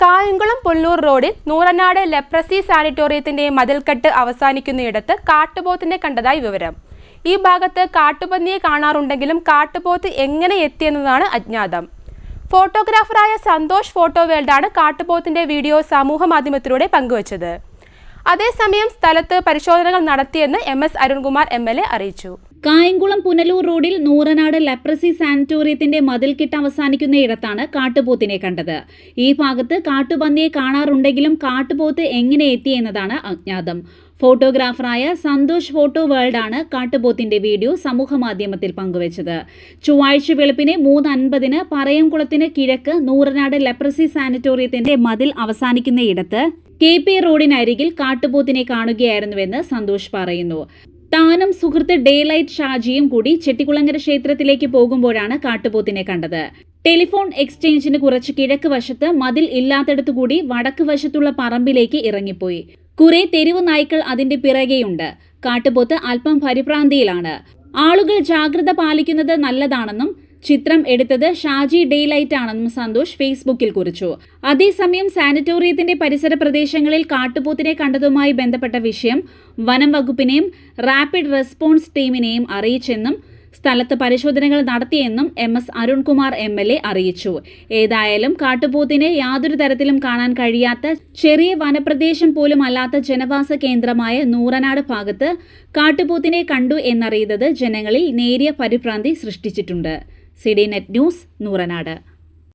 കായംകുളം പുല്ലൂർ റോഡിൽ നൂറനാട് ലെപ്രസി സാനിറ്റോറിയത്തിന്റെ മതിൽക്കെട്ട് അവസാനിക്കുന്നയിടത്ത് കാട്ടുപോത്തിനെ കണ്ടതായി വിവരം. ഈ ഭാഗത്ത് കാട്ടുപന്നിയെ കാണാറുണ്ടെങ്കിലും കാട്ടുപോത്ത് എങ്ങനെ എത്തിയെന്നതാണ് അജ്ഞാതം. ഫോട്ടോഗ്രാഫറായ സന്തോഷ് ഫോട്ടോ വേൾഡാണ് കാട്ടുപോത്തിന്റെ വീഡിയോ സമൂഹ മാധ്യമത്തിലൂടെ പങ്കുവച്ചത്. അതേസമയം സ്ഥലത്ത് പരിശോധനകൾ നടത്തിയെന്ന് MS അരുൺകുമാർ MLA അറിയിച്ചു. കായംകുളം പുനലൂർ റോഡിൽ നൂറനാട് ലെപ്രസി സാനിറ്റോറിയത്തിന്റെ മതിൽക്കെട്ട് അവസാനിക്കുന്നയിടത്താണ് കാട്ടുപോത്തിനെ കണ്ടത്. ഈ ഭാഗത്ത് കാട്ടുപന്നിയെ കാണാറുണ്ടെങ്കിലും കാട്ടുപോത്ത് എങ്ങനെ എത്തിയെന്നതാണ് അജ്ഞാതം. ഫോട്ടോഗ്രാഫറായ സന്തോഷ് ഫോട്ടോ വേൾഡാണ് കാട്ടുപോത്തിന്റെ വീഡിയോ സമൂഹമാധ്യമത്തിൽ പങ്കുവച്ചത്. ചൊവ്വാഴ്ച വെളുപ്പിന് 3:50 പറയംകുളത്തിന് കിഴക്ക് നൂറനാട് ലെപ്രസി സാനിറ്റോറിയത്തിന്റെ മതിൽ അവസാനിക്കുന്നയിടത്ത് KP റോഡിനരികിൽ കാട്ടുപോത്തിനെ കാണുകയായിരുന്നുവെന്ന് സന്തോഷ് പറയുന്നു. താനും സുഹൃത്ത് ഡേലൈറ്റ് ഷാജിയും കൂടി ചെട്ടികുളങ്ങര ക്ഷേത്രത്തിലേക്ക് പോകുമ്പോഴാണ് കാട്ടുപോത്തിനെ കണ്ടത്. ടെലിഫോൺ എക്സ്ചേഞ്ചിന് കുറച്ച് കിഴക്ക് വശത്ത് മതിൽ ഇല്ലാത്തടത്തുകൂടി വടക്ക് വശത്തുള്ള പറമ്പിലേക്ക് ഇറങ്ങിപ്പോയി. കുറെ തെരുവു നായ്ക്കൾ അതിന്റെ പിറകെയുണ്ട്. കാട്ടുപോത്ത് അല്പം പരിഭ്രാന്തിയിലാണ്. ആളുകൾ ജാഗ്രത പാലിക്കുന്നത് നല്ലതാണെന്നും ചിത്രം എടുത്തത് ഷാജി ഡേലൈറ്റ് ആണെന്നും സന്തോഷ് ഫേസ്ബുക്കിൽ കുറിച്ചു. അതേസമയം സാനിറ്റോറിയത്തിന്റെ പരിസര പ്രദേശങ്ങളിൽ കാട്ടുപോത്തിനെ കണ്ടതുമായി ബന്ധപ്പെട്ട വിഷയം വനം വകുപ്പിനെയും റാപ്പിഡ് റെസ്പോൺസ് ടീമിനെയും അറിയിച്ചെന്നും സ്ഥലത്ത് പരിശോധനകൾ നടത്തിയെന്നും MS അരുൺകുമാർ MLA അറിയിച്ചു. ഏതായാലും കാട്ടുപോത്തിനെ യാതൊരു തരത്തിലും കാണാൻ കഴിയാത്ത ചെറിയ വനപ്രദേശം പോലും അല്ലാത്ത ജനവാസ കേന്ദ്രമായ നൂറനാട് ഭാഗത്ത് കാട്ടുപോത്തിനെ കണ്ടു എന്നറിയുന്നത് ജനങ്ങളിൽ നേരിയ പരിഭ്രാന്തി സൃഷ്ടിച്ചിട്ടുണ്ട്. CDNet news, Nooranad.